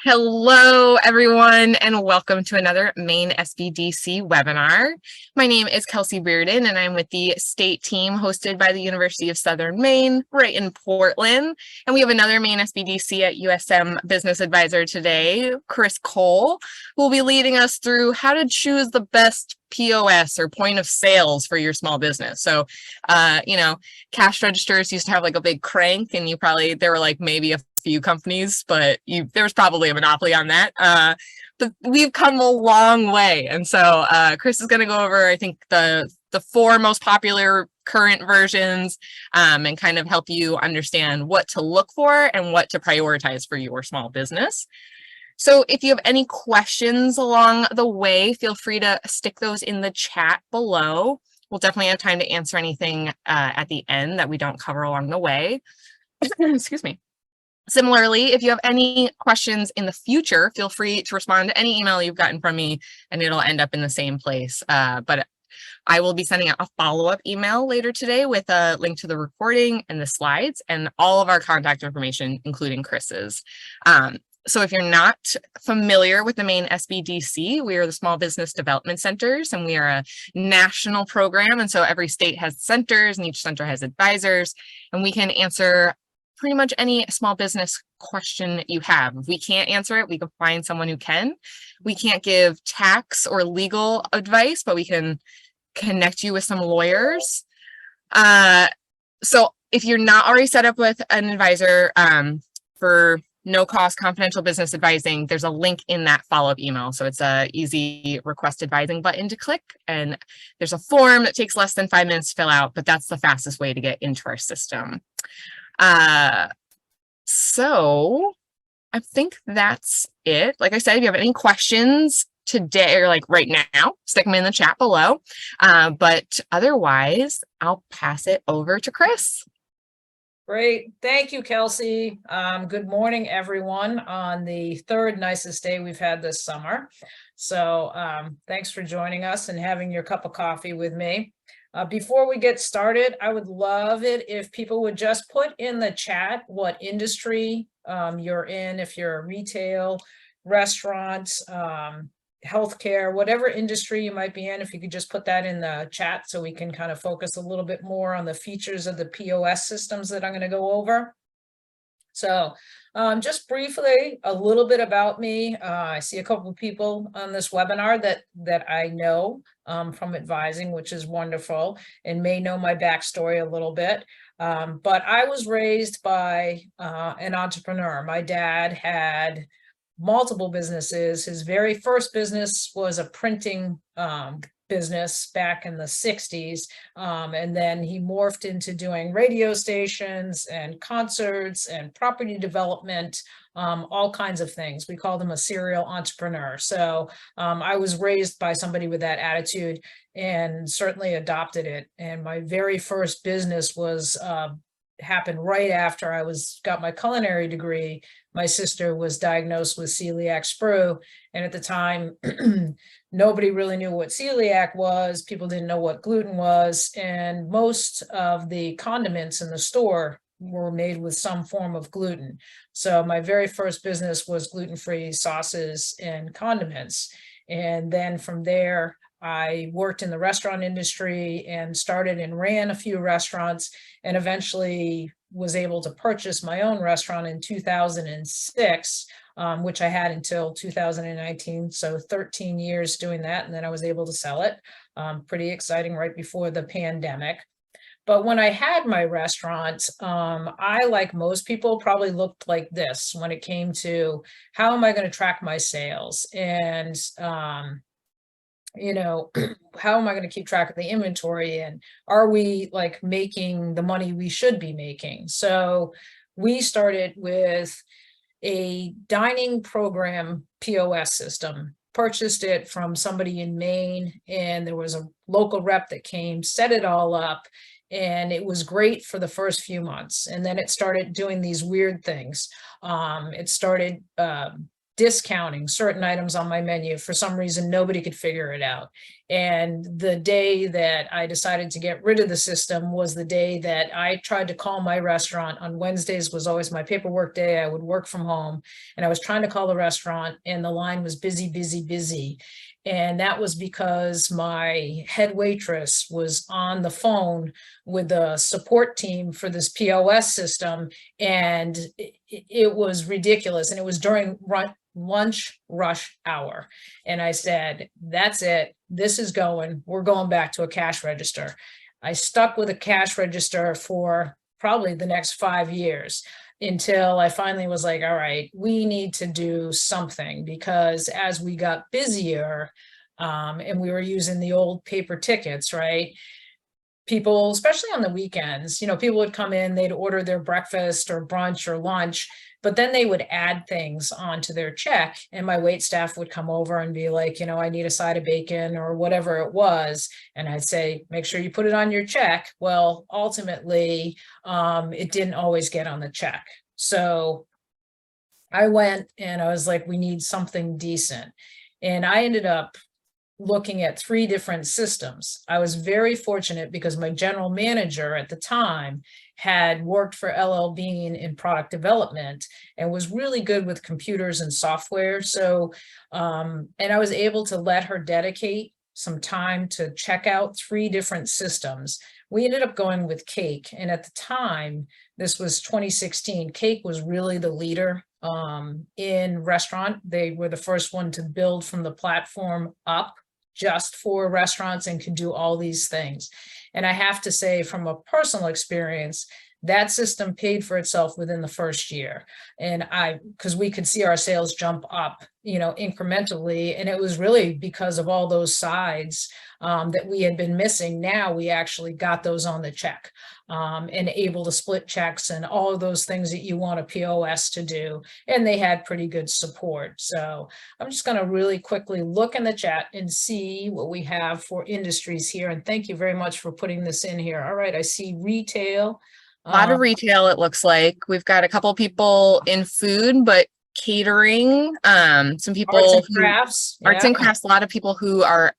Hello, everyone, and welcome to another Maine SBDC webinar. My name is Kelsey Bearden, and I'm with the state team hosted by the University of Southern Maine, right in Portland. And we have another Maine SBDC at USM Business Advisor today, Chris Cole, who will be leading us through how to choose the best POS or point of sales for your small business. So, cash registers used to have like a big crank, and there were like maybe a few companies, but there was probably a monopoly on that. But we've come a long way. And so Chris is going to go over, I think, the four most popular current versions and kind of help you understand what to look for and what to prioritize for your small business. So if you have any questions along the way, feel free to stick those in the chat below. We'll definitely have time to answer anything at the end that we don't cover along the way. Excuse me. Similarly, if you have any questions in the future, feel free to respond to any email you've gotten from me, and it'll end up in the same place. But I will be sending out a follow-up email later today with a link to the recording and the slides and all of our contact information, including Chris's. So if you're not familiar with the Maine SBDC, we are the Small Business Development Centers, and we are a national program. And so every state has centers, and each center has advisors, and we can answer pretty much any small business question that you have. If we can't answer it, we can find someone who can. We can't give tax or legal advice, but we can connect you with some lawyers. So if you're not already set up with an advisor for no cost confidential business advising, there's a link in that follow-up email. So it's a easy request advising button to click, and there's a form that takes less than 5 minutes to fill out, but that's the fastest way to get into our system. So I think that's it. Like I said, if you have any questions today or like right now, stick them in the chat below. But otherwise, I'll pass it over to Chris. Great. Thank you, Kelsey. Good morning, everyone, on the third nicest day we've had this summer. So thanks for joining us and having your cup of coffee with me. Before we get started, I would love it if people would just put in the chat what industry you're in, if you're retail, restaurants, healthcare, whatever industry you might be in, if you could just put that in the chat so we can kind of focus a little bit more on the features of the POS systems that I'm going to go over. So just briefly, a little bit about me. I see a couple of people on this webinar that I know from advising, which is wonderful, and may know my backstory a little bit. But I was raised by an entrepreneur. My dad had multiple businesses. His very first business was a printing business back in the 60s. And then he morphed into doing radio stations and concerts and property development, all kinds of things. We called him a serial entrepreneur. So I was raised by somebody with that attitude and certainly adopted it. And my very first business was happened right after I got my culinary degree. My sister was diagnosed with celiac sprue, and at the time, nobody really knew what celiac was. People didn't know what gluten was, and most of the condiments in the store were made with some form of gluten. So my very first business was gluten-free sauces and condiments. And then from there, I worked in the restaurant industry and started and ran a few restaurants, and eventually was able to purchase my own restaurant in 2006, which I had until 2019. So 13 years doing that. And then I was able to sell it. Pretty exciting right before the pandemic. But when I had my restaurant, I, like most people, probably looked like this when it came to how am I going to track my sales? And how am I going to keep track of the inventory, and are we like making the money we should be making? So we started with a dining program POS system, purchased it from somebody in Maine, and there was a local rep that came, set it all up, and it was great for the first few months. And then it started doing these weird things. It started discounting certain items on my menu. For some reason, nobody could figure it out. And the day that I decided to get rid of the system was the day that I tried to call my restaurant. On Wednesdays was always my paperwork day. I would work from home, and I was trying to call the restaurant and the line was busy, busy, busy. And that was because my head waitress was on the phone with the support team for this POS system. And it was ridiculous. And it was during lunch rush hour. And I said, that's it. This is going. We're going back to a cash register. I stuck with a cash register for probably the next 5 years, until I finally was like, all right, we need to do something, because as we got busier, and we were using the old paper tickets, right? People, especially on the weekends, people would come in, they'd order their breakfast or brunch or lunch, but then they would add things onto their check, and my wait staff would come over and be like, I need a side of bacon or whatever it was. And I'd say, make sure you put it on your check. Well, ultimately, it didn't always get on the check. So I went and I was like, we need something decent. And I ended up looking at 3 different systems. I was very fortunate because my general manager at the time had worked for LL Bean in product development and was really good with computers and software. So, and I was able to let her dedicate some time to check out 3 different systems. We ended up going with Cake. And at the time, this was 2016, Cake was really the leader in restaurant. They were the first one to build from the platform up just for restaurants and could do all these things. And I have to say, from a personal experience, that system paid for itself within the first year. And because we could see our sales jump up, incrementally. And it was really because of all those sides that we had been missing. Now we actually got those on the check, and able to split checks and all of those things that you want a POS to do. And they had pretty good support. So I'm just going to really quickly look in the chat and see what we have for industries here. And thank you very much for putting this in here. All right, I see retail. A lot of retail, it looks like. We've got a couple people in food, but catering, some people arts and crafts. Arts and crafts, a lot of people who are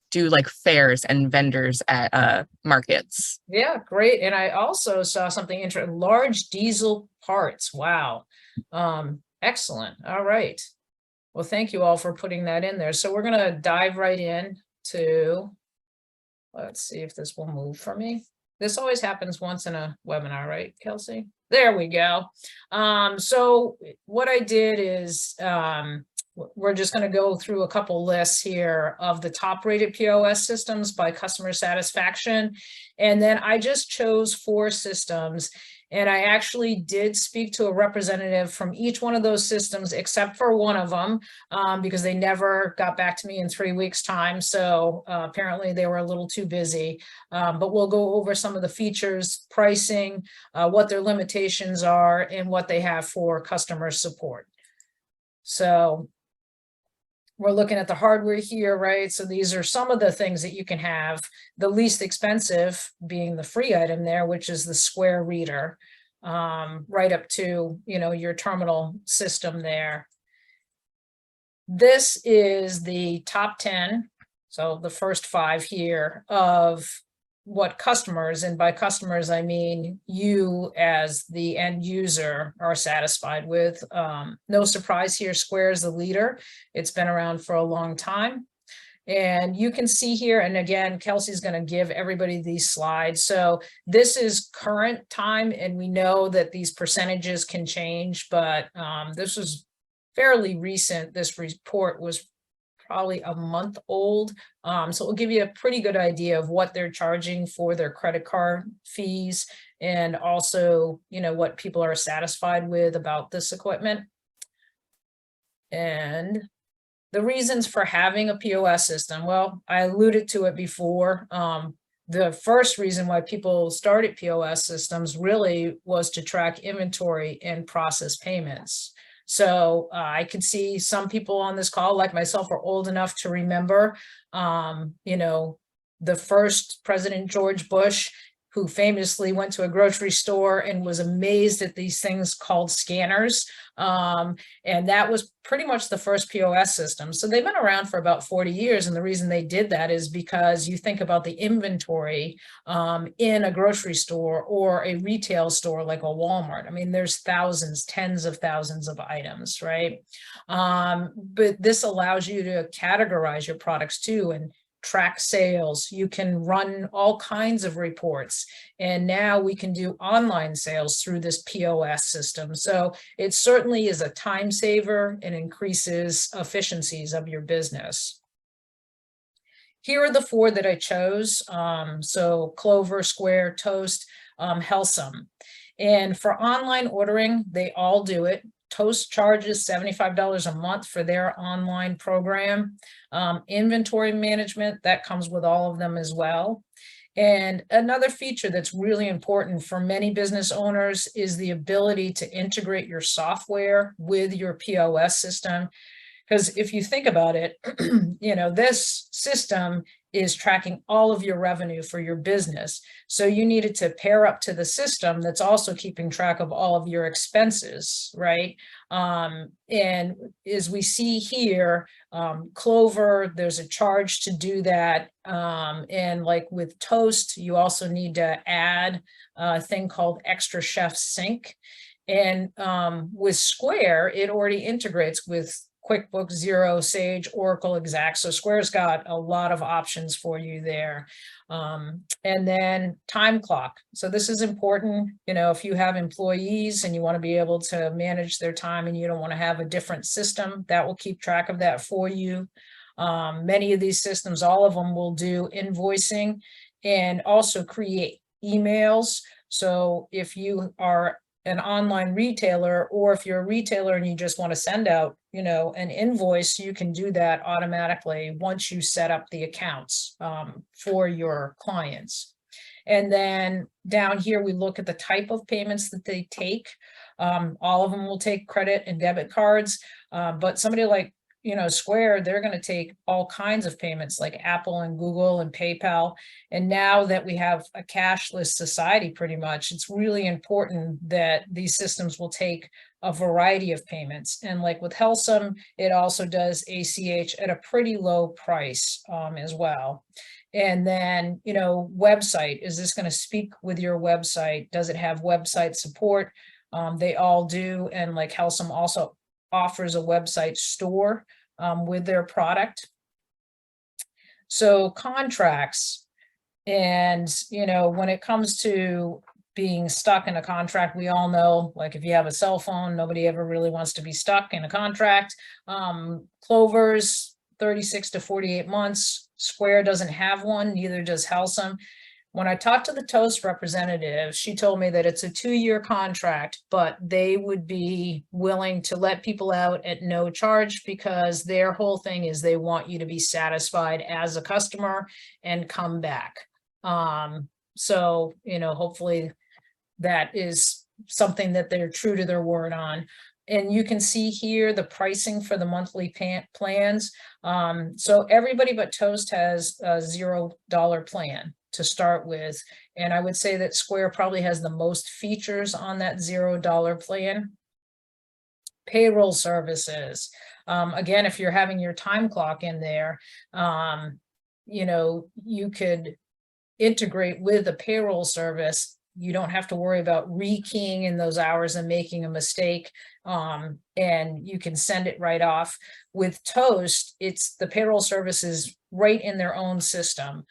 do like fairs and vendors at markets. Yeah, great. And I also saw something interesting, large diesel parts. Wow. Excellent. All right. Well, thank you all for putting that in there. So we're going to dive right in to, let's see if this will move for me. This always happens once in a webinar, right, Kelsey? There we go. So what I did is, we're just going to go through a couple lists here of the top rated POS systems by customer satisfaction. And then I just chose 4 systems. And I actually did speak to a representative from each one of those systems, except for one of them, because they never got back to me in 3 weeks' time. So apparently they were a little too busy. But we'll go over some of the features, pricing, what their limitations are, and what they have for customer support. So we're looking at the hardware here, right? So these are some of the things that you can have. The least expensive being the free item there, which is the Square reader, right up to, your terminal system there. This is the top 10. So the first 5 here of what customers, and by customers, I mean you as the end user, are satisfied with. No surprise here, Square is the leader. It's been around for a long time. And you can see here, and again, Kelsey's going to give everybody these slides. So this is current time, and we know that these percentages can change, but this was fairly recent. This report was probably a month old. So it will give you a pretty good idea of what they're charging for their credit card fees, and also, what people are satisfied with about this equipment. And the reasons for having a POS system, well, I alluded to it before. The first reason why people started POS systems really was to track inventory and process payments. So I could see some people on this call, like myself, are old enough to remember, the first President George Bush who famously went to a grocery store and was amazed at these things called scanners. And that was pretty much the first POS system. So they've been around for about 40 years. And the reason they did that is because you think about the inventory in a grocery store or a retail store like a Walmart. I mean, there's thousands, tens of thousands of items, right? But this allows you to categorize your products too and track sales. You can run all kinds of reports. And now we can do online sales through this POS system. So it certainly is a time saver and increases efficiencies of your business. Here are the 4 that I chose. So Clover, Square, Toast, Helsum. And for online ordering, they all do it. Toast charges $75 a month for their online program. Inventory management, that comes with all of them as well. And another feature that's really important for many business owners is the ability to integrate your software with your POS system. Because if you think about it, this system is tracking all of your revenue for your business. So you needed to pair up to the system that's also keeping track of all of your expenses, right? And as we see here, Clover, there's a charge to do that. And like with Toast, you also need to add a thing called Extra Chef Sync. And with Square, it already integrates with QuickBooks, Xero, Sage, Oracle, Exact. So Square's got a lot of options for you there. And then time clock. So this is important, if you have employees and you want to be able to manage their time and you don't want to have a different system, that will keep track of that for you. Many of these systems, all of them will do invoicing and also create emails. So if you are an online retailer, or if you're a retailer and you just want to send out, an invoice, you can do that automatically once you set up the accounts for your clients. And then down here, we look at the type of payments that they take. All of them will take credit and debit cards, but somebody like Square, they're going to take all kinds of payments like Apple and Google and PayPal. And now that we have a cashless society, pretty much, it's really important that these systems will take a variety of payments. And like with Helsum, it also does ACH at a pretty low price as well. And then, website, is this going to speak with your website? Does it have website support? They all do. And like Helsum also offers a website store with their product. So contracts, and when it comes to being stuck in a contract, we all know, like if you have a cell phone, nobody ever really wants to be stuck in a contract. Clover's 36 to 48 months. Square doesn't have one, neither does Helsum. When I talked to the Toast representative, she told me that it's a 2-year contract, but they would be willing to let people out at no charge because their whole thing is they want you to be satisfied as a customer and come back. So, hopefully that is something that they're true to their word on. And you can see here the pricing for the monthly plans. So everybody but Toast has a $0 plan to start with. And I would say that Square probably has the most features on that $0 plan. Payroll services. Again, if you're having your time clock in there, you could integrate with a payroll service. You don't have to worry about rekeying in those hours and making a mistake. And you can send it right off. With Toast, it's the payroll services right in their own system.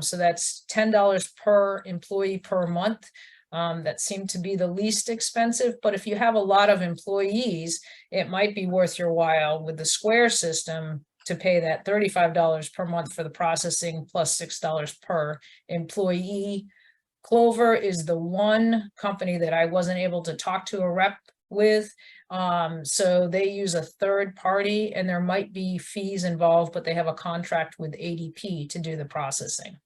So that's $10 per employee per month. That seemed to be the least expensive, but if you have a lot of employees, it might be worth your while with the Square system to pay that $35 per month for the processing plus $6 per employee. Clover is the one company that I wasn't able to talk to a rep with. So they use a third party and there might be fees involved, but they have a contract with ADP to do the processing.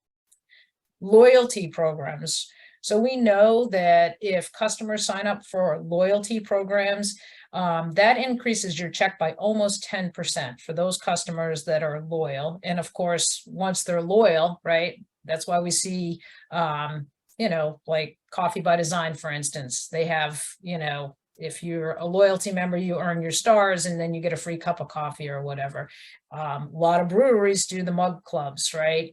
Loyalty programs. So we know that if customers sign up for loyalty programs, that increases your check by almost 10% for those customers that are loyal. And of course, once they're loyal, right, that's why we see you know, like Coffee by Design, for instance, they have, you know, if you're a loyalty member, you earn your stars and then you get a free cup of coffee or whatever. A lot of breweries do the mug clubs, right?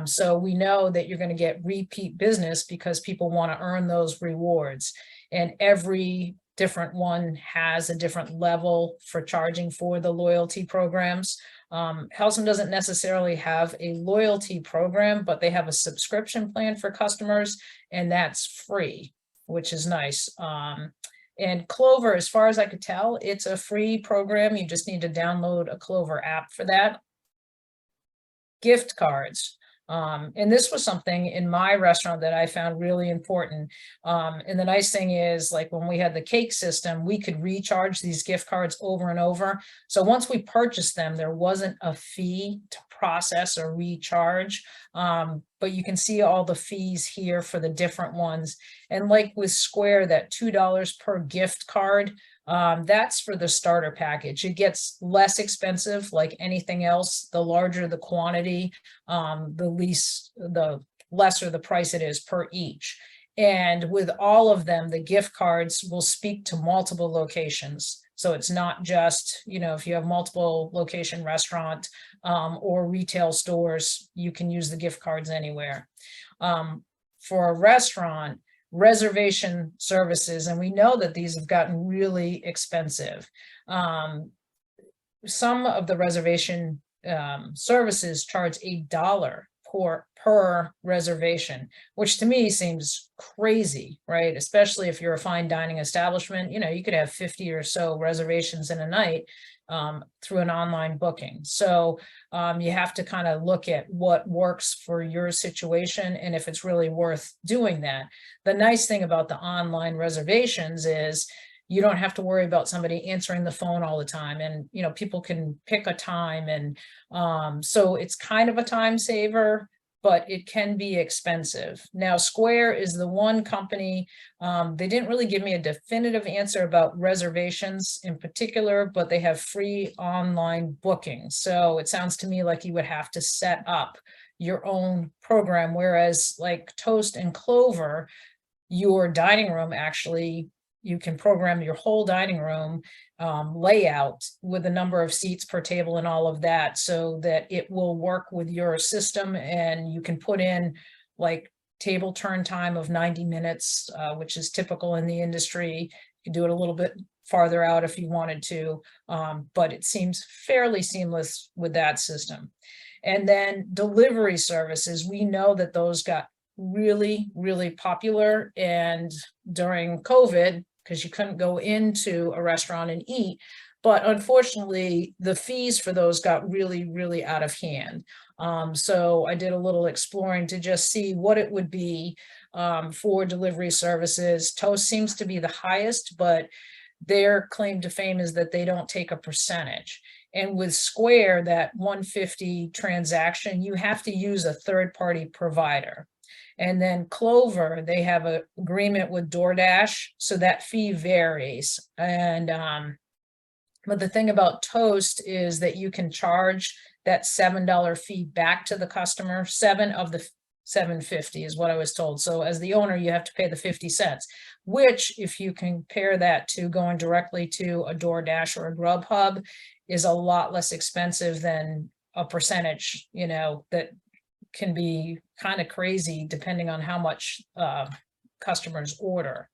So we know that you're going to get repeat business because people want to earn those rewards. And every different one has a different level for charging for the loyalty programs. Helsum doesn't necessarily have a loyalty program, but they have a subscription plan for customers, and that's free, which is nice. And Clover, as far as I could tell, it's a free program. You just need to download a Clover app for that. Gift cards. And this was something in my restaurant that I found really important. And the nice thing is, like when we had the cake system, we could recharge these gift cards over and over. So once we purchased them, there wasn't a fee to process or recharge. But you can see all the fees here for the different ones. And like with Square, that $2 per gift card, that's for the starter package. It gets less expensive like anything else. The larger the quantity, the lesser the price it is per each. And with all of them, the gift cards will speak to multiple locations. So it's not just, you know, if you have multiple location restaurant or retail stores, you can use the gift cards anywhere. For a restaurant, reservation services, and we know that these have gotten really expensive. Some of the reservation services charge $1 per reservation, which to me seems crazy, right? Especially if you're a fine dining establishment, you know, you could have 50 or so reservations in a night through an online booking. So you have to kind of look at what works for your situation and if it's really worth doing that. The nice thing about the online reservations is you don't have to worry about somebody answering the phone all the time, and you know, people can pick a time, and so it's kind of a time saver, but it can be expensive. Now, Square is the one company, they didn't really give me a definitive answer about reservations in particular, but they have free online booking. So it sounds to me like you would have to set up your own program, whereas like Toast and Clover, your dining room actually, you can program your whole dining room layout with the number of seats per table and all of that, so that it will work with your system, and you can put in like table turn time of 90 minutes, which is typical in the industry. You can do it a little bit farther out if you wanted to, but it seems fairly seamless with that system. And then delivery services, we know that those got really, really popular, and during COVID, because you couldn't go into a restaurant and eat. But unfortunately, the fees for those got really, really out of hand. So I did a little exploring to just see what it would be for delivery services. Toast seems to be the highest, but their claim to fame is that they don't take a percentage. And with Square, that 150 transaction, you have to use a third-party provider. And then Clover, they have an agreement with DoorDash, so that fee varies. And but the thing about Toast is that you can charge that $7 fee back to the customer. 7 of the 750 is what I was told. So as the owner, you have to pay the 50 cents, which if you compare that to going directly to a DoorDash or a Grubhub, is a lot less expensive than a percentage, you know, that can be kind of crazy depending on how much customers order.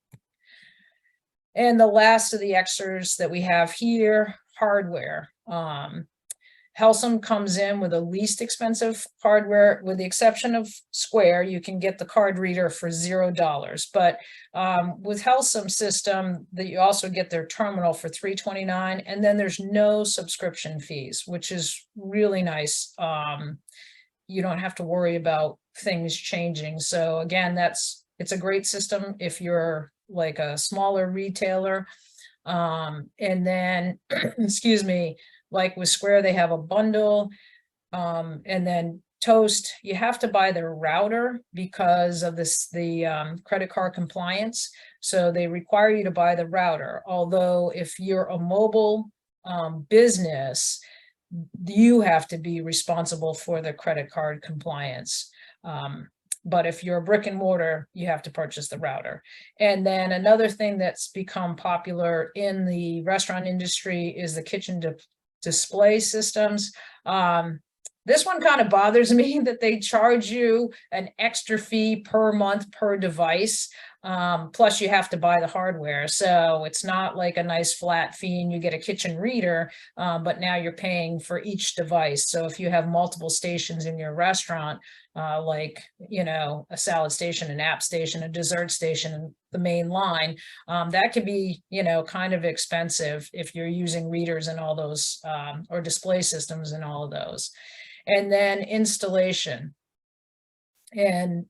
And the last of the extras that we have here, hardware. Helsum comes in with the least expensive hardware, with the exception of Square. You can get the card reader for $0. But with Helsum system, that you also get their terminal for $3.29, and then there's no subscription fees, which is really nice. You don't have to worry about things changing. So again, it's a great system if you're like a smaller retailer. And then, excuse me, like with Square, they have a bundle. And then Toast, you have to buy their router because of the credit card compliance. So they require you to buy the router. Although if you're a mobile business, you have to be responsible for the credit card compliance. But if you're a brick and mortar, you have to purchase the router. And then another thing that's become popular in the restaurant industry is the kitchen display systems. This one kind of bothers me that they charge you an extra fee per month per device. Plus you have to buy the hardware. So it's not like a nice flat fee and you get a kitchen reader, but now you're paying for each device. So if you have multiple stations in your restaurant, like, a salad station, an app station, a dessert station, the main line, that can be, kind of expensive if you're using readers and all those, or display systems and all of those. And then installation. And,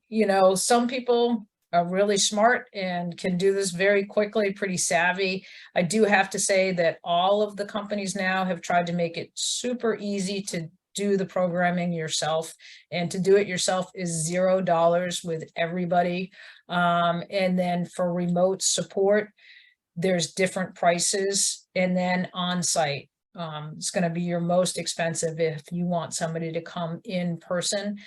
some people are really smart and can do this very quickly, pretty savvy. I do have to say that all of the companies now have tried to make it super easy to do the programming yourself, and to do it yourself is $0 with everybody. And then for remote support, there's different prices, and then on-site. It's going to be your most expensive if you want somebody to come in person.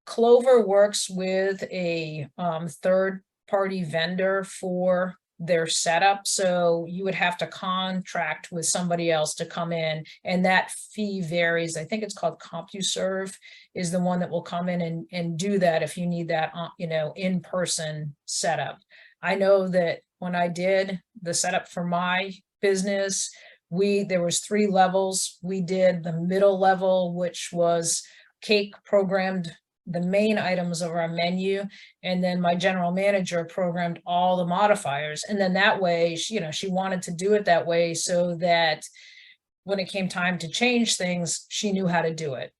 Clover works with a third-party vendor for their setup. So you would have to contract with somebody else to come in, and that fee varies. I think it's called CompuServe is the one that will come in and do that if you need that, in-person setup. I know that when I did the setup for my business, there was 3 levels. We did the middle level, which was Cake programmed the main items of our menu, and then my general manager programmed all the modifiers. And then that way, she wanted to do it that way so that when it came time to change things, she knew how to do it,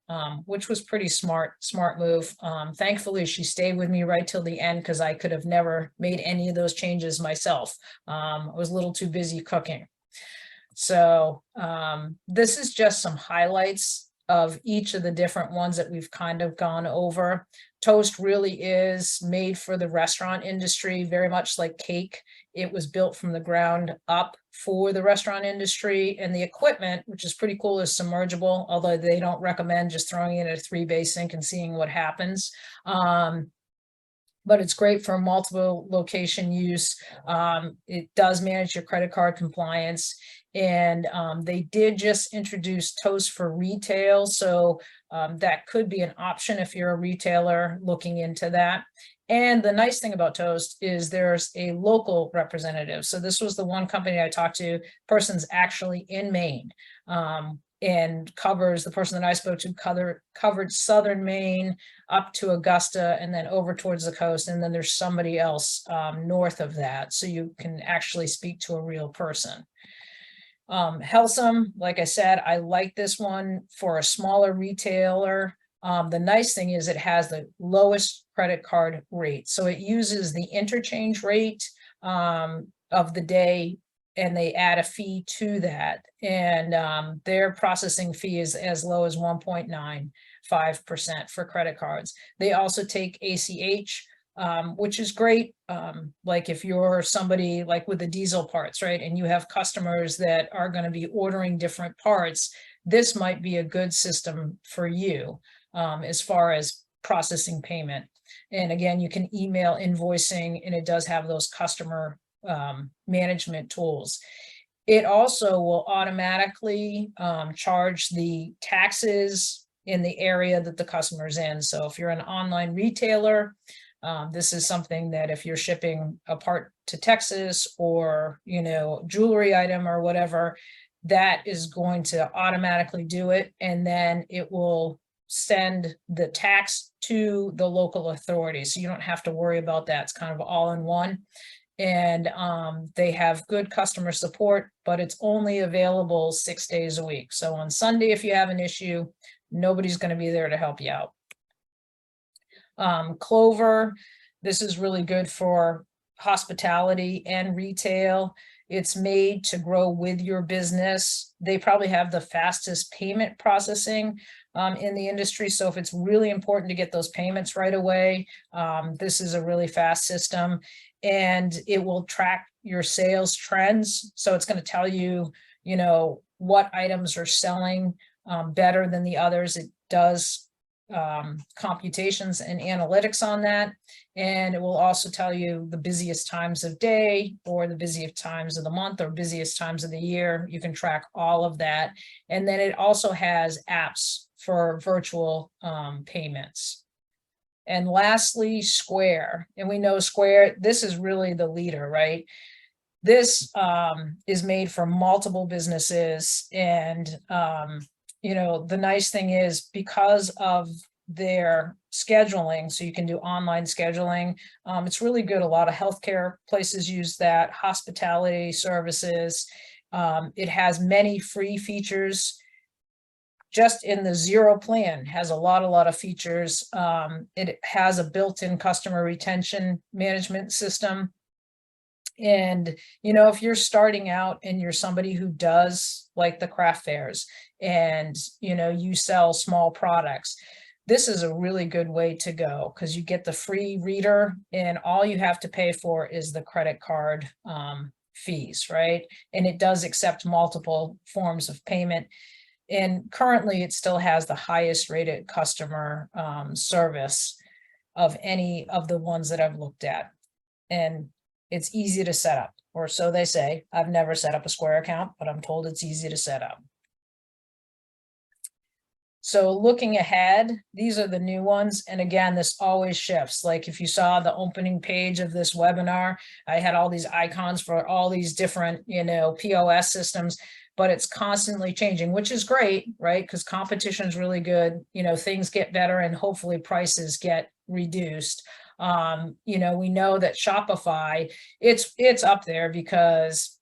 which was pretty smart move. Thankfully, she stayed with me right till the end, because I could have never made any of those changes myself. I was a little too busy cooking. So this is just some highlights of each of the different ones that we've kind of gone over. Toast really is made for the restaurant industry, very much like Cake. It was built from the ground up for the restaurant industry, and the equipment, which is pretty cool, is submergible, although they don't recommend just throwing it in a 3-bay sink and seeing what happens. But it's great for multiple location use. It does manage your credit card compliance. And they did just introduce Toast for retail. So that could be an option if you're a retailer looking into that. And the nice thing about Toast is there's a local representative. So this was the one company I talked to, person's actually in Maine, and the person that I spoke to covered southern Maine up to Augusta and then over towards the coast. And then there's somebody else north of that. So you can actually speak to a real person. Helsum, like I said, I like this one for a smaller retailer. The nice thing is it has the lowest credit card rate. So it uses the interchange rate of the day, and they add a fee to that. And their processing fee is as low as 1.95% for credit cards. They also take ACH, which is great. Like if you're somebody like with the diesel parts, right, and you have customers that are going to be ordering different parts, this might be a good system for you as far as processing payment. And again, you can email invoicing, and it does have those customer management tools. It also will automatically charge the taxes in the area that the customer's in. So if you're an online retailer, this is something that if you're shipping a part to Texas or, jewelry item or whatever, that is going to automatically do it. And then it will send the tax to the local authority. So you don't have to worry about that. It's kind of all in one. And they have good customer support, but it's only available 6 days a week. So on Sunday, if you have an issue, nobody's going to be there to help you out. Clover, this is really good for hospitality and retail. It's made to grow with your business. They probably have the fastest payment processing in the industry. So if it's really important to get those payments right away, this is a really fast system, and it will track your sales trends. So it's going to tell you, what items are selling better than the others. It does computations and analytics on that. And it will also tell you the busiest times of day or the busiest times of the month or busiest times of the year. You can track all of that. And then it also has apps for virtual payments. And lastly, Square. And we know Square, this is really the leader, right? This is made for multiple businesses. And, you know, the nice thing is because of their scheduling, so you can do online scheduling. It's really good. A lot of healthcare places use that, hospitality services. It has many free features. Just in the zero plan has a lot of features. It has a built-in customer retention management system. And, you know, if you're starting out and you're somebody who does like the craft fairs and, you know, you sell small products, this is a really good way to go because you get the free reader and all you have to pay for is the credit card fees, right? And it does accept multiple forms of payment. And currently it still has the highest rated customer service of any of the ones that I've looked at. And it's easy to set up, or so they say. I've never set up a Square account, but I'm told it's easy to set up. So looking ahead, these are the new ones. And again, this always shifts. Like if you saw the opening page of this webinar, I had all these icons for all these different, you know, POS systems, but it's constantly changing, which is great, right? Because competition is really good. You know, things get better and hopefully prices get reduced. You know, we know that Shopify, it's up there because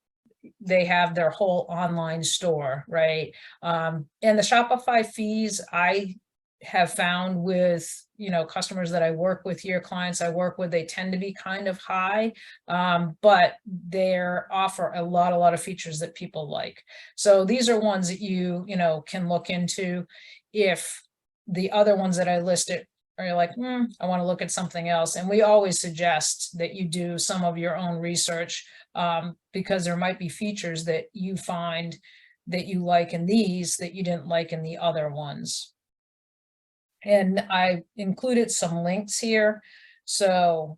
they have their whole online store, right? And the Shopify fees I have found with, you know, customers that I work with here, clients I work with, they tend to be kind of high, but they offer a lot of features that people like. So these are ones that you know, can look into. If the other ones that I listed or you're like, I want to look at something else. And we always suggest that you do some of your own research because there might be features that you find that you like in these that you didn't like in the other ones. And I included some links here. So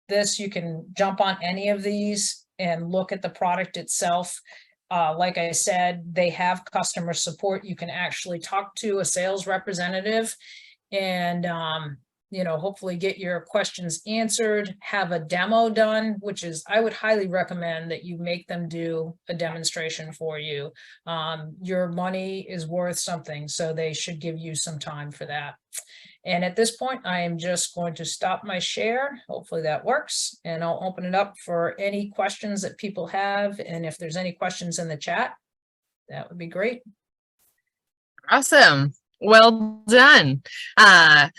this, you can jump on any of these and look at the product itself. Like I said, they have customer support. You can actually talk to a sales representative and, you know, hopefully get your questions answered, have a demo done, which is, I would highly recommend that you make them do a demonstration for you. Your money is worth something, so they should give you some time for that. And at this point, I am just going to stop my share. Hopefully that works. And I'll open it up for any questions that people have. And if there's any questions in the chat, that would be great. Awesome. Well done. I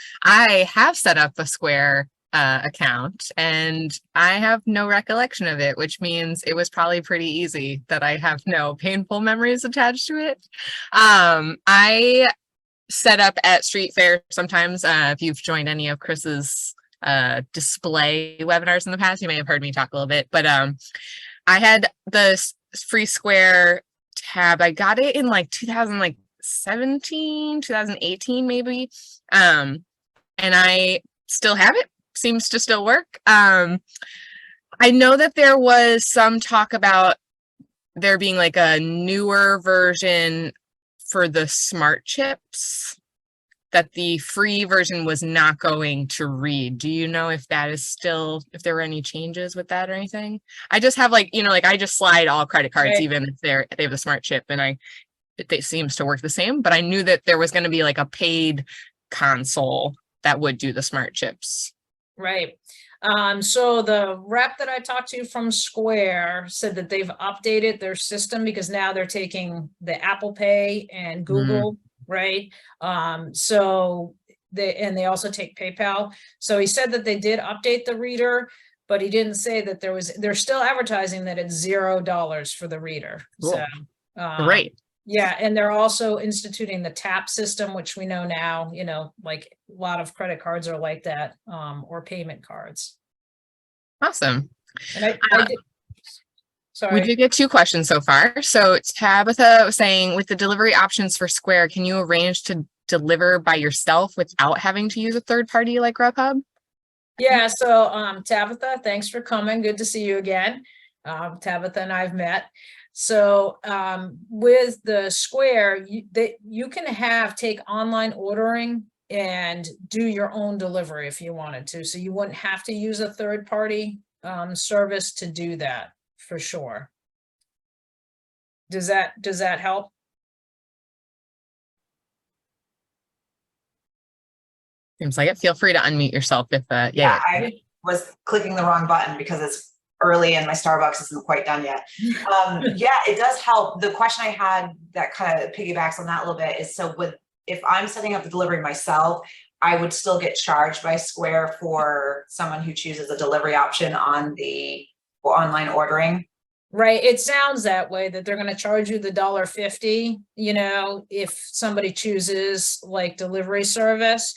have set up a Square account and I have no recollection of it, which means it was probably pretty easy, that I have no painful memories attached to it. I set up at street fair sometimes. If you've joined any of Chris's display webinars in the past, you may have heard me talk a little bit, but I had the free Square tab. I got it in like 2017, 2018 maybe, and I still have it. Seems to still work. I know that there was some talk about there being like a newer version for the smart chips that the free version was not going to read. Do you know if that is still, if there were any changes with that or anything? I just have like, you know, like I just slide all credit cards, right, even if they have the smart chip, and it seems to work the same, but I knew that there was going to be like a paid console that would do the smart chips. Right. So the rep that I talked to from Square said that they've updated their system because now they're taking the Apple Pay and Google, right? So they also take PayPal. So he said that they did update the reader, but he didn't say that they're still advertising that it's $0 for the reader. Cool. So, great. Yeah, and they're also instituting the tap system, which we know now, you know, like a lot of credit cards are like that, or payment cards. Awesome. And I did, sorry. We did get 2 questions so far. So Tabitha was saying, with the delivery options for Square, can you arrange to deliver by yourself without having to use a third party like Grubhub? Yeah, so Tabitha, thanks for coming. Good to see you again. Tabitha and I've met. So with the Square, you can take online ordering and do your own delivery if you wanted to. So you wouldn't have to use a third party service to do that, for sure. Does that help? Seems like it. Feel free to unmute yourself if Yeah, I was clicking the wrong button because it's early and my Starbucks isn't quite done yet. Yeah, it does help. The question I had that kind of piggybacks on that a little bit is, so if I'm setting up the delivery myself, I would still get charged by Square for someone who chooses a delivery option on the online ordering. Right. It sounds that way, that they're going to charge you the $1.50, if somebody chooses like delivery service.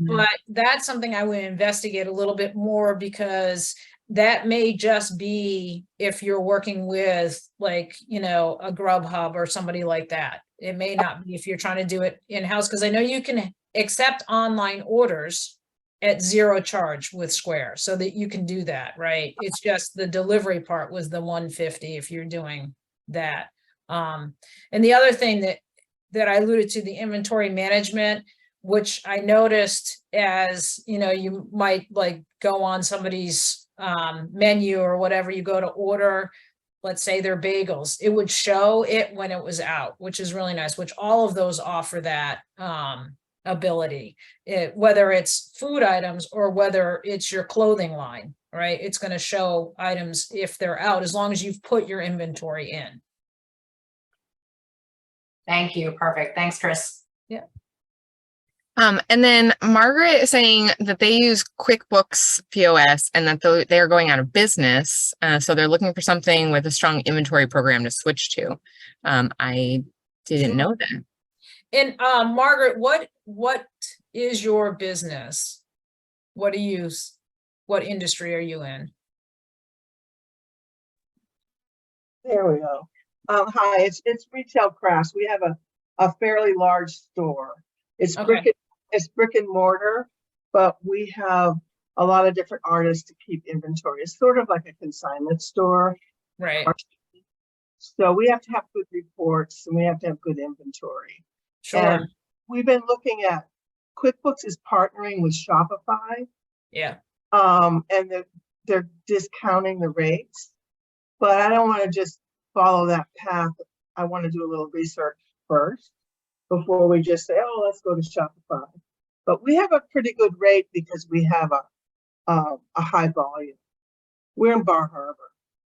But that's something I would investigate a little bit more, because that may just be if you're working with like, a Grubhub or somebody like that. It may not be if you're trying to do it in-house, because I know you can accept online orders at zero charge with Square, so that you can do that, right? It's just the delivery part was the $1.50 if you're doing that. And the other thing that I alluded to, the inventory management, which I noticed as, you might like go on somebody's menu or whatever, you go to order, let's say their bagels, it would show it when it was out, which is really nice, which all of those offer that ability, whether it's food items or whether it's your clothing line, right? It's going to show items if they're out, as long as you've put your inventory in. Thank you. Perfect. Thanks, Chris. Yeah. And then Margaret is saying that they use QuickBooks POS and that they are going out of business. So they're looking for something with a strong inventory program to switch to. I didn't know that. And Margaret, what is your business? What industry are you in? There we go. Hi, it's retail crafts. We have a fairly large store. It's Okay. brick and mortar, but we have a lot of different artists to keep inventory. It's sort of like a consignment store. Right. So we have to have good reports and we have to have good inventory. Sure. And we've been looking at QuickBooks is partnering with Shopify. Yeah. And they're discounting the rates, but I don't want to just follow that path. I want to do a little research first before we just say, oh, let's go to Shopify. But we have a pretty good rate because we have a high volume. We're in Bar Harbor.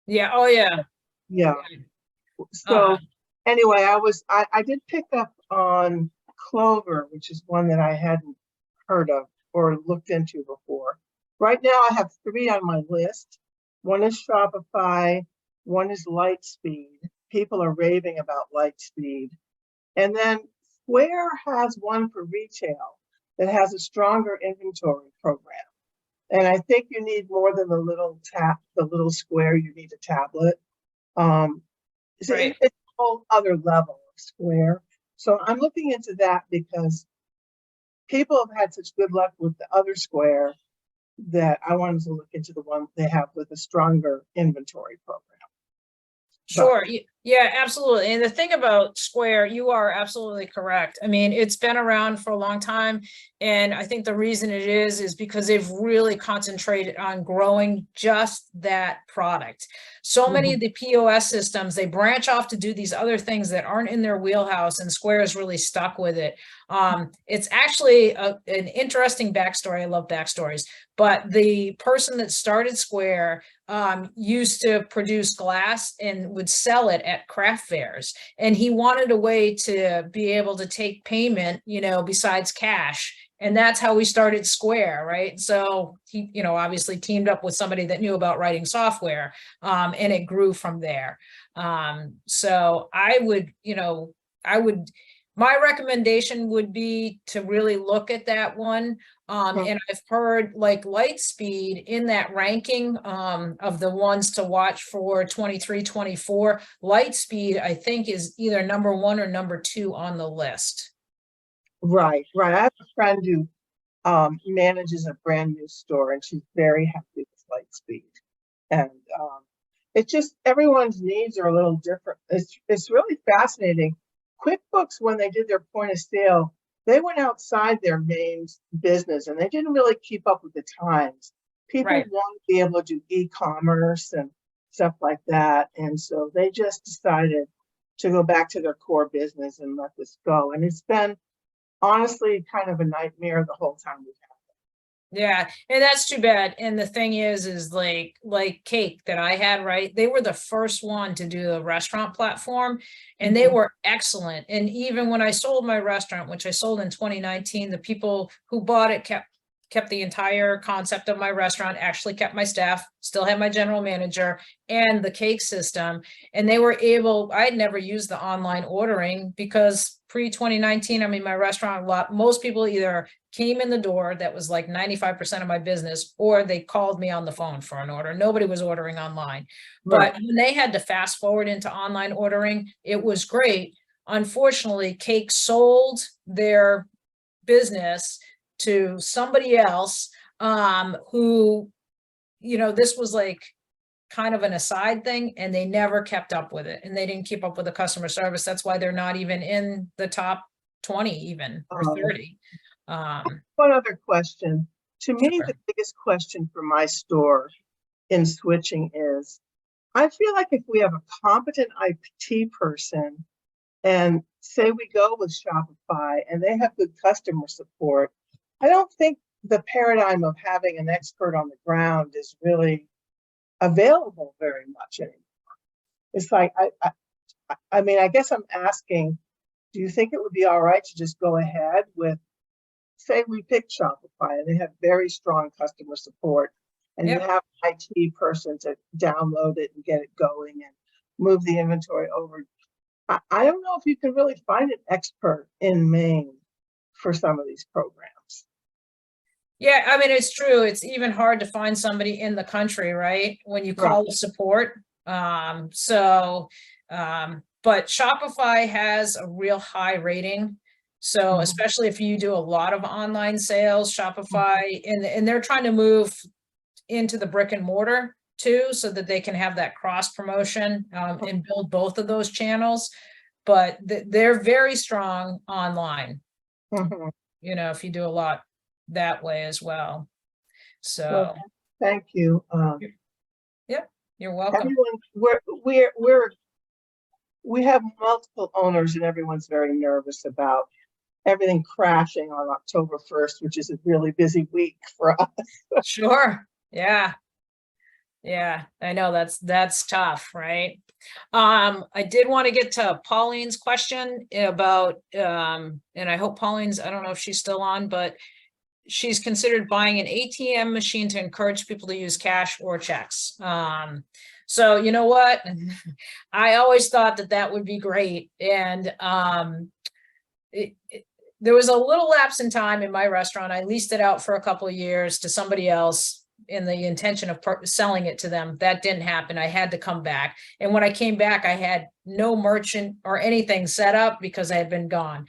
Yeah. Oh yeah. Yeah. So anyway, I did pick up on Clover, which is one that I hadn't heard of or looked into before. Right now I have 3 on my list. One is Shopify, one is Lightspeed. People are raving about Lightspeed. And then Square has one for retail that has a stronger inventory program. And I think you need more than the little Square, you need a tablet. So Right. it's a whole other level of Square. So I'm looking into that because people have had such good luck with the other Square that I wanted to look into the one they have with a stronger inventory program. Sure. Yeah, absolutely. And the thing about Square, you are absolutely correct. I mean, it's been around for a long time. And I think the reason it is because they've really concentrated on growing just that product. So many of the POS systems, they branch off to do these other things that aren't in their wheelhouse, and Square is really stuck with it. It's actually an interesting backstory. I love backstories. But the person that started Square used to produce glass and would sell it at craft fairs. And he wanted a way to be able to take payment, besides cash. And that's how we started Square, right? So he, obviously teamed up with somebody that knew about writing software, and it grew from there. So my recommendation would be to really look at that one. And I've heard like Lightspeed in that ranking of the ones to watch for 23, 24. Lightspeed, I think, is either number 1 or number 2 on the list. Right, right. I have a friend who manages a brand new store, and she's very happy with Lightspeed. And it's just everyone's needs are a little different. It's really fascinating. QuickBooks, when they did their point of sale, they went outside their main business and they didn't really keep up with the times. People Right. want to be able to do e-commerce and stuff like that. And so they just decided to go back to their core business and let this go. And it's been honestly kind of a nightmare the whole time we've had. Yeah, and that's too bad. And the thing is like Cake that I had, right? They were the first one to do the restaurant platform, and they Mhm. were excellent. And even when I sold my restaurant, which I sold in 2019, the people who bought it kept the entire concept of my restaurant, actually kept my staff, still had my general manager and the Cake system. And they were able, I had never used the online ordering because pre-2019, I mean, my restaurant, most people either came in the door, that was like 95% of my business, or they called me on the phone for an order. Nobody was ordering online. Right. But when they had to fast forward into online ordering, it was great. Unfortunately, Cake sold their business to somebody else, who, this was like kind of an aside thing, and they never kept up with it, and they didn't keep up with the customer service. That's why they're not even in the top 20 even, or 30. One other question. To me, Sure. the biggest question for my store in switching is, I feel like if we have a competent IT person and say we go with Shopify and they have good customer support, I don't think the paradigm of having an expert on the ground is really available very much anymore. It's like, I mean, I guess I'm asking, do you think it would be all right to just go ahead with, say we pick Shopify and they have very strong customer support, and you Yep. have an IT person to download it and get it going and move the inventory over. I don't know if you can really find an expert in Maine for some of these programs. Yeah, I mean, it's true. It's even hard to find somebody in the country, right? When you call the support. But Shopify has a real high rating. So Mhm. especially if you do a lot of online sales, Shopify, and they're trying to move into the brick and mortar too, so that they can have that cross promotion, and build both of those channels. But they're very strong online, Mhm. if you do a lot that way as well. Well, So, thank you. yep, you're welcome. Everyone, we have multiple owners, and everyone's very nervous about everything crashing on October 1st, which is a really busy week for us. Sure. Yeah. Yeah, I know that's tough, right? I did want to get to Pauline's question about, and I hope I don't know if she's still on, but she's considered buying an ATM machine to encourage people to use cash or checks. So you know what? I always thought that would be great. And there was a little lapse in time in my restaurant. I leased it out for a couple of years to somebody else in the intention of selling it to them. That didn't happen. I had to come back. And when I came back, I had no merchant or anything set up because I had been gone.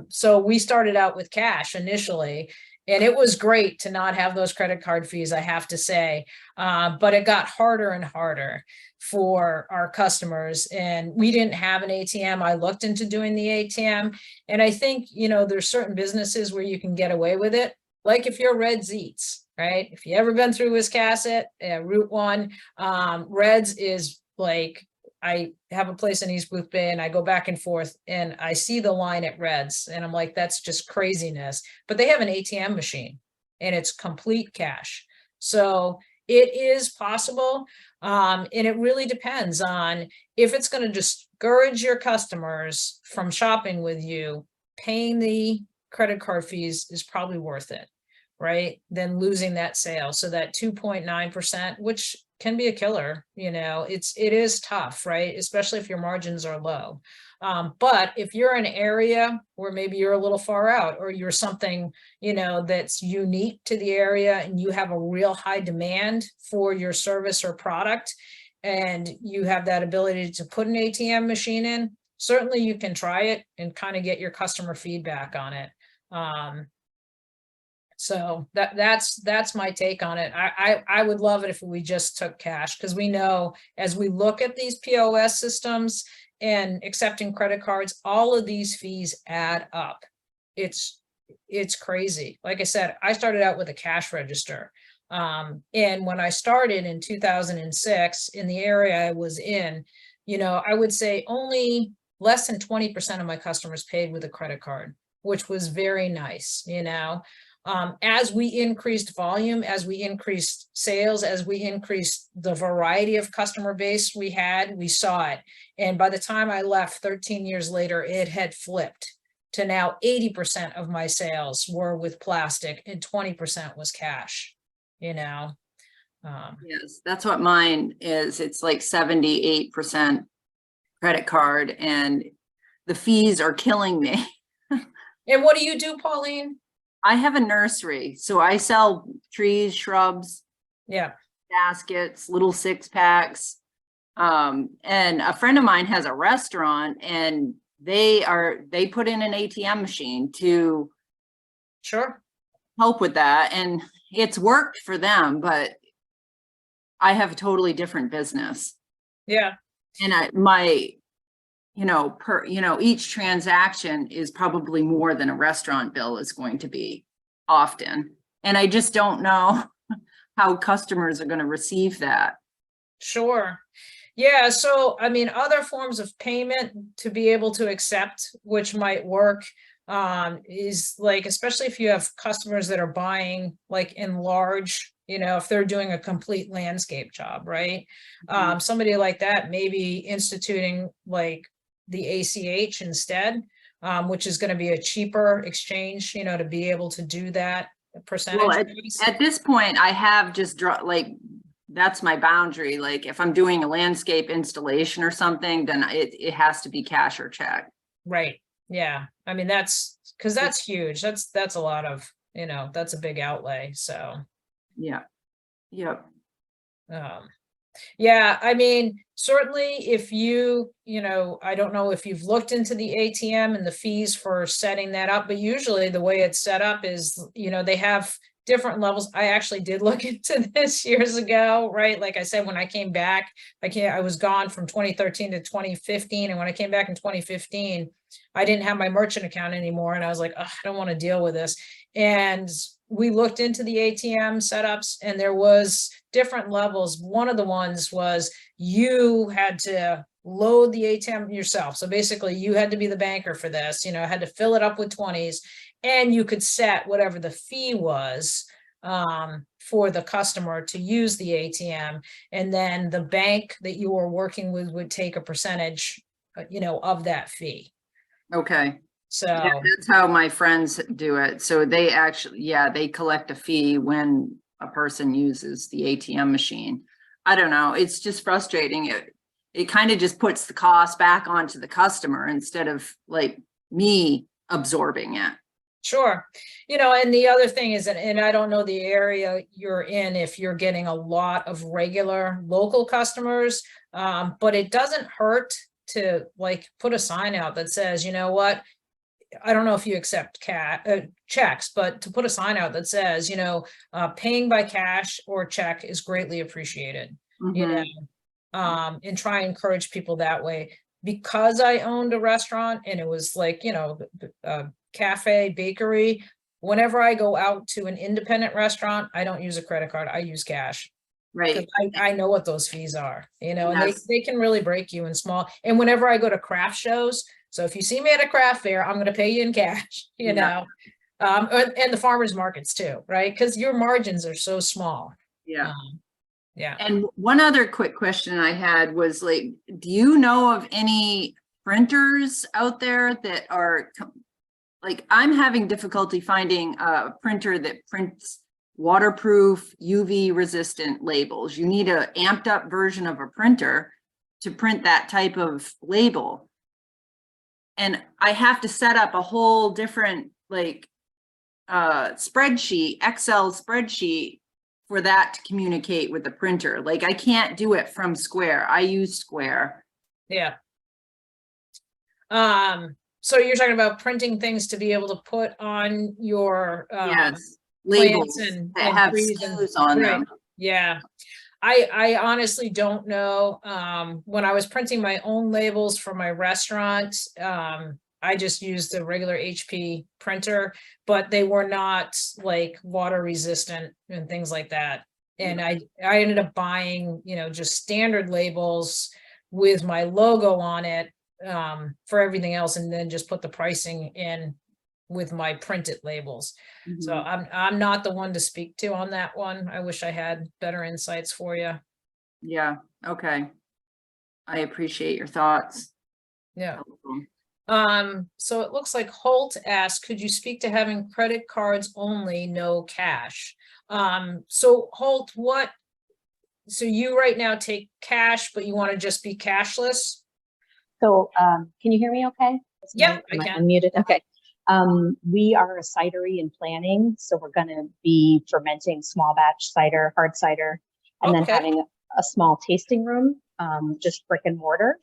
So we started out with cash initially, and it was great to not have those credit card fees, I have to say. But it got harder and harder for our customers, and we didn't have an ATM. I looked into doing the ATM, and I think, there's certain businesses where you can get away with it. Like if you're Red's Eats, right? If you ever been through Wiscasset, Route 1, Red's is like, I have a place in East Boothbay and I go back and forth and I see the line at Red's and I'm like, that's just craziness. But they have an ATM machine and it's complete cash. So it is possible. And it really depends on if it's going to discourage your customers from shopping with you, paying the credit card fees is probably worth it, right? Than losing that sale. So that 2.9%, which can be a killer, it is tough, right? Especially if your margins are low. But if you're an area where maybe you're a little far out, or you're something, that's unique to the area and you have a real high demand for your service or product, and you have that ability to put an ATM machine in, certainly you can try it and kind of get your customer feedback on it. So that's my take on it. I would love it if we just took cash, because we know as we look at these POS systems and accepting credit cards, all of these fees add up. It's crazy. Like I said, I started out with a cash register. And when I started in 2006 in the area I was in, I would say only less than 20% of my customers paid with a credit card, which was very nice, as we increased volume, as we increased sales, as we increased the variety of customer base we had, we saw it. And by the time I left 13 years later, it had flipped to now 80% of my sales were with plastic and 20% was cash, Yes, that's what mine is. It's like 78% credit card, and the fees are killing me. And what do you do, Pauline? I have a nursery, so I sell trees, shrubs, baskets, little 6-packs. And a friend of mine has a restaurant, and they put in an ATM machine to help with that. And it's worked for them, but I have a totally different business. Yeah. And each transaction is probably more than a restaurant bill is going to be often. And I just don't know how customers are going to receive that. Sure. Yeah. So, I mean, other forms of payment to be able to accept, which might work, is like, especially if you have customers that are buying like in large, if they're doing a complete landscape job, right? Mhm. Somebody like that, maybe instituting like the ACH instead, which is going to be a cheaper exchange, to be able to do that percentage. Well, at this point, I have just that's my boundary. Like if I'm doing a landscape installation or something, then it has to be cash or check. Right. Yeah. I mean, that's huge. That's a lot of, that's a big outlay. So. Yeah. Yep. Yeah, I mean, certainly if I don't know if you've looked into the ATM and the fees for setting that up, but usually the way it's set up is, they have different levels. I actually did look into this years ago, right? Like I said, when I came back, I was gone from 2013 to 2015. And when I came back in 2015, I didn't have my merchant account anymore. And I was like, I don't want to deal with this. And we looked into the ATM setups, and there was different levels. One of the ones was you had to load the ATM yourself. So basically you had to be the banker for this, had to fill it up with 20s, and you could set whatever the fee was for the customer to use the ATM. And then the bank that you were working with would take a percentage, of that fee. Okay. So yeah, that's how my friends do it. So they actually, they collect a fee when a person uses the ATM machine. I don't know. It's just frustrating. It kind of just puts the cost back onto the customer instead of like me absorbing it. Sure. And the other thing is that, and I don't know the area you're in, if you're getting a lot of regular local customers, but it doesn't hurt to like put a sign out that says, you know what, I don't know if you accept checks, but to put a sign out that says, paying by cash or check is greatly appreciated, and try and encourage people that way. Because I owned a restaurant and it was like, a cafe, bakery, whenever I go out to an independent restaurant, I don't use a credit card. I use cash. Right. I know what those fees are, and Yes. they can really break you in small. And whenever I go to craft shows, so if you see me at a craft fair, I'm going to pay you in cash, and the farmers markets too, right? Because your margins are so small. Yeah. Yeah. And one other quick question I had was like, do you know of any printers out there that are like, I'm having difficulty finding a printer that prints waterproof, UV resistant labels. You need an amped up version of a printer to print that type of label. And I have to set up a whole different like spreadsheet, Excel spreadsheet for that to communicate with the printer. Like I can't do it from Square. I use Square. Yeah. So you're talking about printing things to be able to put on your Yes, plants labels and that have trees and SKUs on right. them. Yeah. I honestly don't know. When I was printing my own labels for my restaurant, I just used a regular HP printer, but they were not like water resistant and things like that. And I ended up buying, just standard labels with my logo on it, for everything else, and then just put the pricing in with my printed labels. So Mhm. I'm not the one to speak to on that one. I wish I had better insights for you. Yeah, okay. I appreciate your thoughts. Yeah. Helpful. So it looks like Holt asked, could you speak to having credit cards only, no cash? So Holt, so you right now take cash, but you want to just be cashless? So, can you hear me okay? Yeah, Am I I can. unmuted? Okay. We are a cidery in planning, so we're going to be fermenting small batch cider, hard cider, and then Okay. having a small tasting room, just brick and mortar.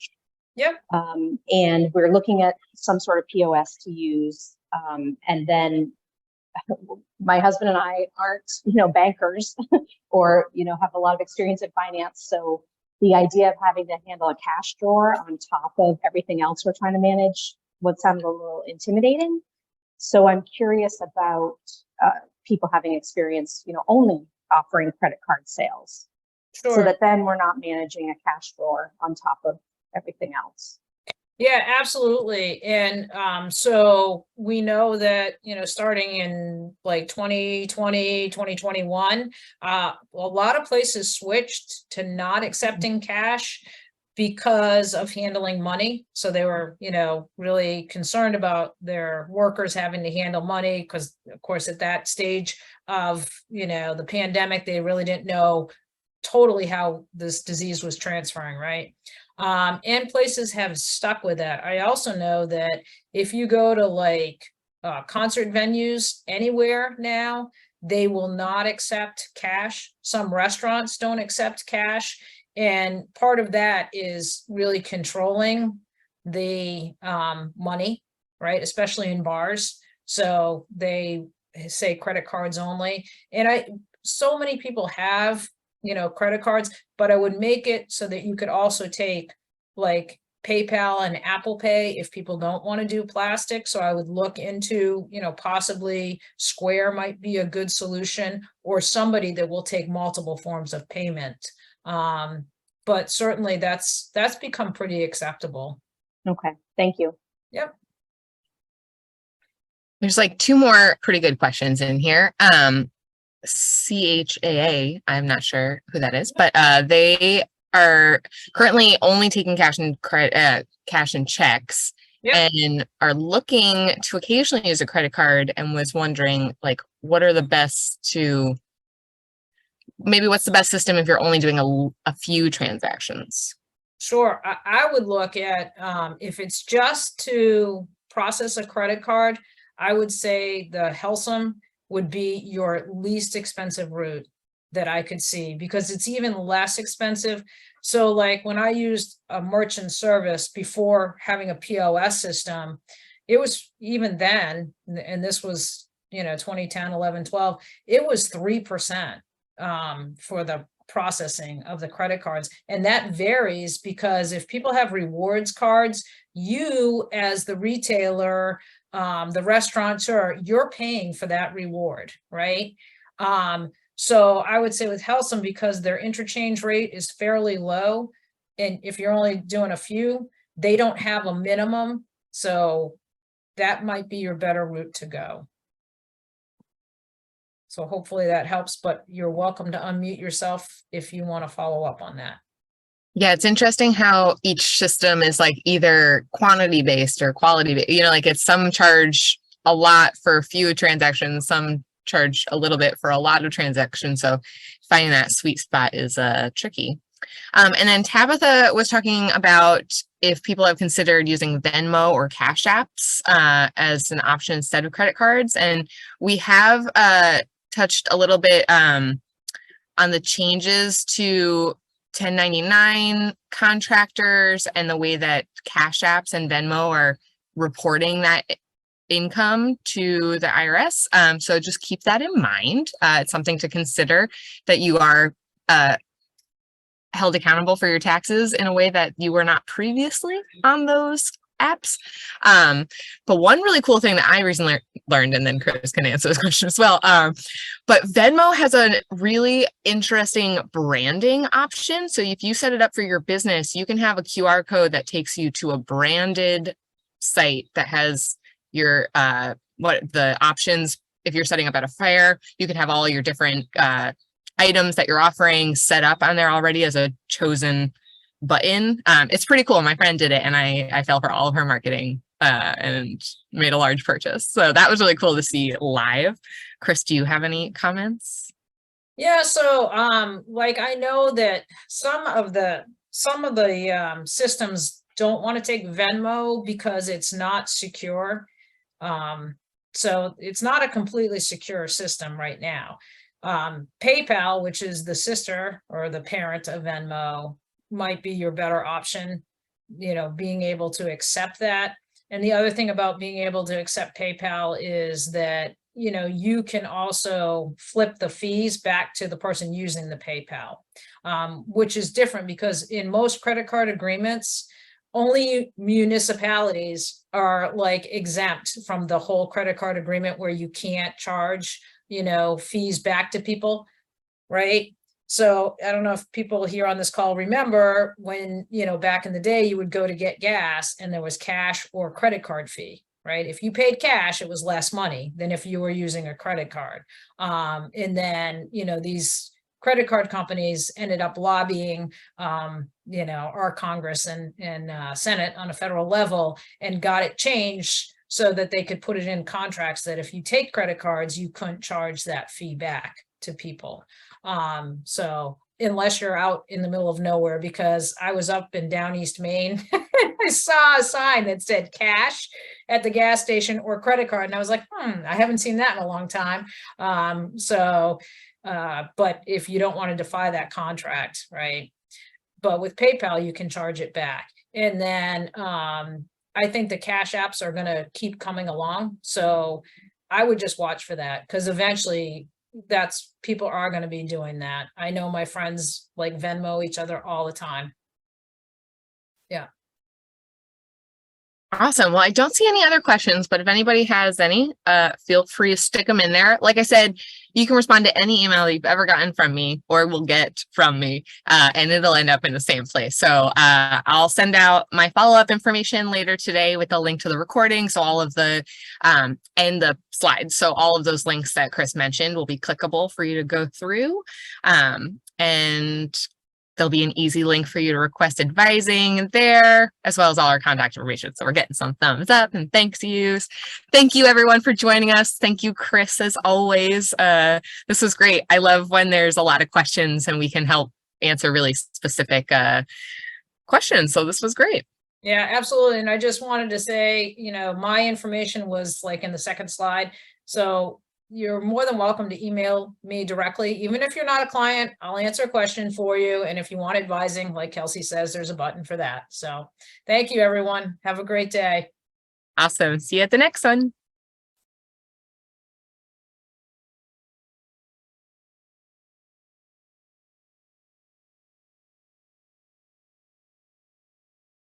Yep. And we're looking at some sort of POS to use. And then my husband and I aren't, bankers or, have a lot of experience in finance. So the idea of having to handle a cash drawer on top of everything else we're trying to manage would sound a little intimidating. So I'm curious about people having experience, only offering credit card sales. Sure. So that then we're not managing a cash drawer on top of everything else. Yeah, absolutely. And so we know that, starting in like 2020, 2021, a lot of places switched to not accepting cash because of handling money. So they were, really concerned about their workers having to handle money because, of course, at that stage of, the pandemic, they really didn't know totally how this disease was transferring, right? And places have stuck with that. I also know that if you go to like concert venues anywhere now, they will not accept cash. Some restaurants don't accept cash. And part of that is really controlling the money, right? Especially in bars. So they say credit cards only. And so many people have credit cards, but I would make it so that you could also take like PayPal and Apple Pay if people don't want to do plastic. So I would look into, possibly Square might be a good solution, or somebody that will take multiple forms of payment. But certainly that's become pretty acceptable. Okay, thank you. Yep. There's like two more pretty good questions in here. CHAA, I'm not sure who that is, but they are currently only taking cash and cash and checks, Yep. and are looking to occasionally use a credit card, and was wondering like what's the best system if you're only doing a few transactions. Sure. I would look at if it's just to process a credit card, I would say the Helsum would be your least expensive route that I could see, because it's even less expensive. So like when I used a merchant service before having a POS system, it was even then, and this was, 2010, 11, 12, it was 3% for the processing of the credit cards. And that varies because if people have rewards cards, you as the retailer, the restaurateur, you're paying for that reward, right? So I would say with Helsum, because their interchange rate is fairly low, and if you're only doing a few, they don't have a minimum. So that might be your better route to go. So hopefully that helps, but you're welcome to unmute yourself if you want to follow up on that. Yeah, it's interesting how each system is like either quantity based or quality based. Like it's some charge a lot for a few transactions, some charge a little bit for a lot of transactions. So finding that sweet spot is tricky. And then Tabitha was talking about if people have considered using Venmo or Cash Apps as an option instead of credit cards. And we have touched a little bit on the changes to 1099 contractors and the way that Cash Apps and Venmo are reporting that income to the IRS. So just keep that in mind. It's something to consider, that you are held accountable for your taxes in a way that you were not previously on those apps. But one really cool thing that I recently learned, and then Chris can answer this question as well. But Venmo has a really interesting branding option. So if you set it up for your business, you can have a QR code that takes you to a branded site that has your what the options. If you're setting up at a fair, you can have all your different items that you're offering set up on there already as a chosen button. It's pretty cool. My friend did it, and I fell for all of her marketing and made a large purchase. So that was really cool to see live. Chris, do you have any comments? Yeah, so like I know that some of the systems don't want to take Venmo because it's not secure. So it's not a completely secure system right now. PayPal, which is the sister or the parent of Venmo, might be your better option, you know, being able to accept that. And the other thing about being able to accept PayPal is that, you know, you can also flip the fees back to the person using the PayPal, which is different because in most credit card agreements, only municipalities are like exempt from the whole credit card agreement where you can't charge, you know, fees back to people, right? So I don't know if people here on this call remember when, you know, back in the day, you would go to get gas and there was cash or credit card fee, right? If you paid cash, it was less money than if you were using a credit card. And then, you know, these credit card companies ended up lobbying, you know, our Congress and Senate on a federal level and got it changed so that they could put it in contracts that if you take credit cards, you couldn't charge that fee back to people. So unless you're out in the middle of nowhere, because I was up in down East Maine, I saw a sign that said cash at the gas station or credit card. And I was like, I haven't seen that in a long time. But if you don't want to defy that contract, right? But with PayPal, you can charge it back. And then I think the cash apps are going to keep coming along. So I would just watch for that, because eventually people are going to be doing that. I know my friends like Venmo each other all the time. Yeah. Awesome. Well, I don't see any other questions, but if anybody has any, feel free to stick them in there. Like I said, you can respond to any email that you've ever gotten from me or will get from me, and it'll end up in the same place. So I'll send out my follow-up information later today with a link to the recording. So all of the, and the slides. So all of those links that Chris mentioned will be clickable for you to go through. And there'll be an easy link for you to request advising there, as well as all our contact information. So we're getting some thumbs up and thanks yous. Thank you everyone for joining us. Thank you, Chris, as always. This was great. I love when there's a lot of questions and we can help answer really specific questions. So this was great. Yeah, absolutely. And I just wanted to say, you know, my information was like in the second slide. So you're more than welcome to email me directly. Even if you're not a client, I'll answer a question for you. And if you want advising, like Kelsey says, there's a button for that. So thank you, everyone. Have a great day. Awesome. See you at the next one.